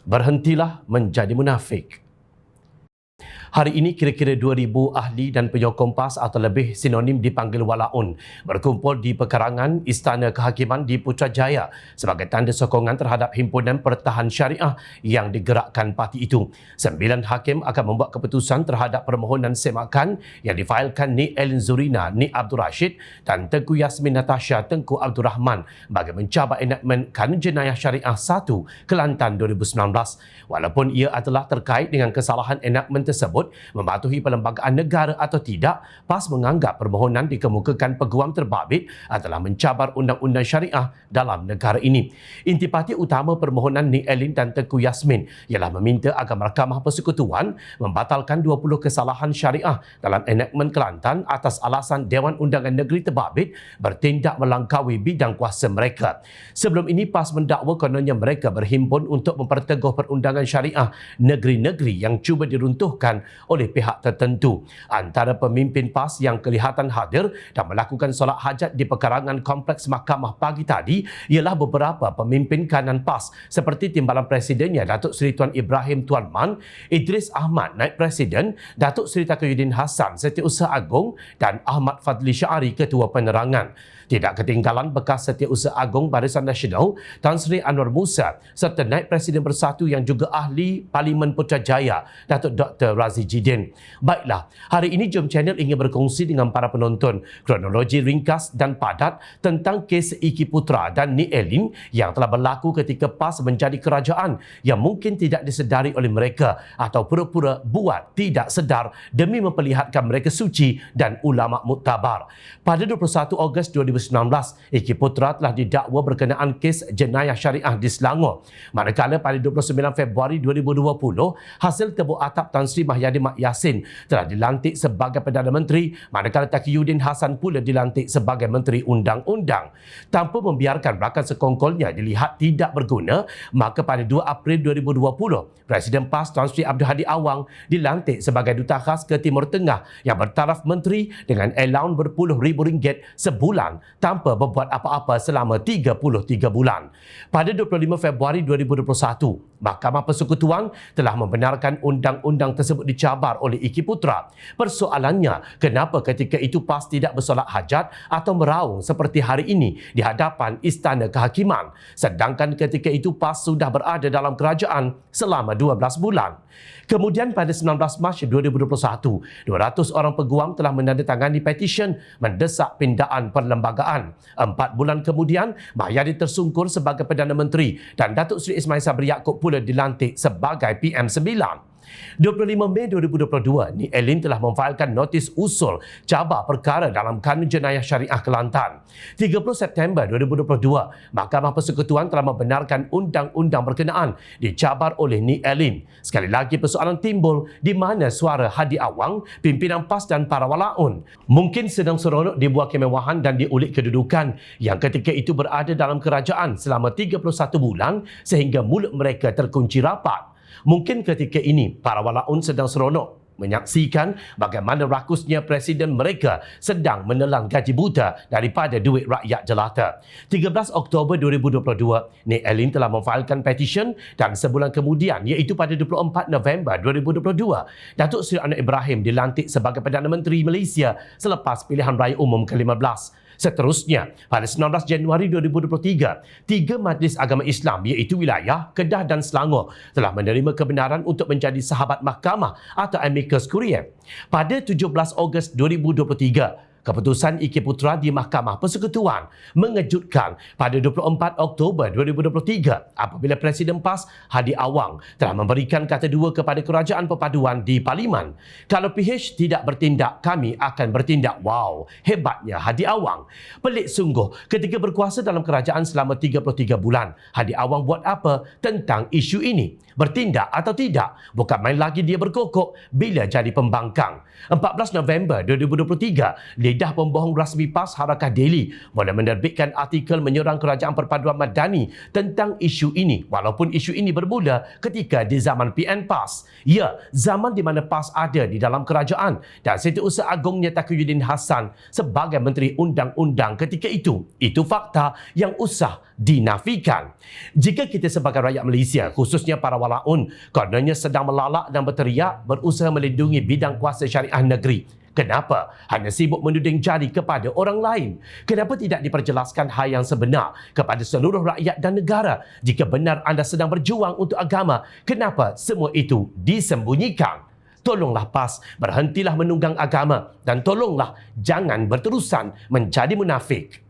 Berhentilah menjadi munafik. Hari ini kira-kira 2,000 ahli dan penyokong PAS atau lebih sinonim dipanggil walaun berkumpul di pekarangan Istana Kehakiman di Putrajaya sebagai tanda sokongan terhadap himpunan pertahan syariah yang digerakkan parti itu. 9 hakim akan membuat keputusan terhadap permohonan semakan yang difailkan Nik Elin Zurina, Nik Abdul Rashid dan Tengku Yasmin Natasha Tengku Abdul Rahman bagi mencabar enakmen Kanun Jenayah Syariah 1 Kelantan 2019. Walaupun ia adalah terkait dengan kesalahan enakmen tersebut mematuhi perlembagaan negara atau tidak, PAS menganggap permohonan dikemukakan peguam terbabit adalah mencabar undang-undang syariah dalam negara ini. Intipati utama permohonan Nik Elin dan Tengku Yasmin ialah meminta agar Mahkamah Persekutuan membatalkan 20 kesalahan syariah dalam enakmen Kelantan atas alasan Dewan Undangan Negeri terbabit bertindak melangkaui bidang kuasa mereka. Sebelum ini, PAS mendakwa kononnya mereka berhimpun untuk memperteguh perundangan syariah negeri-negeri yang cuba diruntuhkan oleh pihak tertentu. Antara pemimpin PAS yang kelihatan hadir dan melakukan solat hajat di pekarangan kompleks mahkamah pagi tadi ialah beberapa pemimpin kanan PAS seperti Timbalan Presidennya Datuk Seri Tuan Ibrahim Tuan Man, Idris Ahmad Naib Presiden, Datuk Seri Taqiyuddin Hassan Setiausaha Agong dan Ahmad Fadli Syari Ketua Penerangan. Tidak ketinggalan bekas Setiausaha Agong Barisan Nasional Tan Sri Anwar Musa serta Naib Presiden Bersatu yang juga ahli Parlimen Putrajaya Datuk Dr. Razi Jidin. Baiklah, hari ini Jom Channel ingin berkongsi dengan para penonton kronologi ringkas dan padat tentang kes Iki Putra dan Nik Elin yang telah berlaku ketika PAS menjadi kerajaan yang mungkin tidak disedari oleh mereka atau pura-pura buat tidak sedar demi memperlihatkan mereka suci dan ulama muktabar. Pada 21 Ogos 2019, Iki Putra telah didakwa berkenaan kes jenayah syariah di Selangor. Manakala pada 29 Februari 2020, hasil tebuk atap Tan Sri Mahyadin Mak Yassin telah dilantik sebagai Perdana Menteri, manakala Taqiyuddin Hassan pula dilantik sebagai Menteri Undang-Undang. Tanpa membiarkan rakan sekongkolnya dilihat tidak berguna, maka pada 2 April 2020, Presiden PAS Tan Sri Abdul Hadi Awang dilantik sebagai Duta Khas ke Timur Tengah yang bertaraf menteri dengan allowance berpuluh-ribu ringgit sebulan tanpa berbuat apa-apa selama 33 bulan. Pada 25 Februari 2021, Mahkamah Persekutuan telah membenarkan undang-undang tersebut dicabar oleh Iki Putra. Persoalannya, kenapa ketika itu PAS tidak bersolat hajat atau meraung seperti hari ini di hadapan Istana Kehakiman, sedangkan ketika itu PAS sudah berada dalam kerajaan selama 12 bulan. Kemudian pada 19 Mac 2021, 200 orang peguam telah menandatangani petisyen mendesak pindaan perlembagaan. 4 bulan kemudian, Mahyadin tersungkur sebagai Perdana Menteri dan Datuk Seri Ismail Sabri Yaakob pula dilantik sebagai PM9. 25 Mei 2022, Nik Elin telah memfailkan notis usul cabar perkara dalam Kanun Jenayah Syariah Kelantan. 30 September 2022, Mahkamah Persekutuan telah membenarkan undang-undang berkenaan dicabar oleh Nik Elin. Sekali lagi persoalan timbul di mana suara Hadi Awang, pimpinan PAS dan para walaun mungkin sedang seronok di buah kemewahan dan diulik kedudukan yang ketika itu berada dalam kerajaan selama 31 bulan sehingga mulut mereka terkunci rapat. Mungkin ketika ini, para walaun sedang seronok menyaksikan bagaimana rakusnya presiden mereka sedang menelan gaji buta daripada duit rakyat jelata. 13 Oktober 2022, Nik Elin telah memfailkan petisyen dan sebulan kemudian, iaitu pada 24 November 2022, Datuk Seri Anwar Ibrahim dilantik sebagai Perdana Menteri Malaysia selepas pilihan raya umum ke-15. Seterusnya, pada 19 Januari 2023, 3 majlis agama Islam iaitu wilayah Kedah dan Selangor telah menerima kebenaran untuk menjadi sahabat mahkamah atau amicus curiae. Pada 17 Ogos 2023, keputusan Iki Putra di Mahkamah Persekutuan mengejutkan pada 24 Oktober 2023 apabila Presiden PAS Hadi Awang telah memberikan kata dua kepada Kerajaan Perpaduan di Parlimen. Kalau PH tidak bertindak, kami akan bertindak. Wow, hebatnya Hadi Awang. Pelik sungguh, ketika berkuasa dalam kerajaan selama 33 bulan, Hadi Awang buat apa tentang isu ini? Bertindak atau tidak? Bukan main lagi dia berkokok bila jadi pembangkang. 14 November 2023, lidah pembohong rasmi PAS Harakah Daily mula menerbitkan artikel menyerang Kerajaan Perpaduan Madani tentang isu ini, walaupun isu ini bermula ketika di zaman PN PAS. Ya, zaman di mana PAS ada di dalam kerajaan dan Setiausaha Agungnya Taqiyuddin Hassan sebagai Menteri Undang-Undang ketika itu. Itu fakta yang usah dinafikan. Jika kita sebagai rakyat Malaysia, khususnya para walaun, kononnya sedang melalak dan berteriak berusaha melindungi bidang kuasa syariah negeri, kenapa hanya sibuk menuding jari kepada orang lain? Kenapa tidak diperjelaskan hal yang sebenar kepada seluruh rakyat dan negara? Jika benar anda sedang berjuang untuk agama, kenapa semua itu disembunyikan? Tolonglah PAS, berhentilah menunggang agama dan tolonglah jangan berterusan menjadi munafik.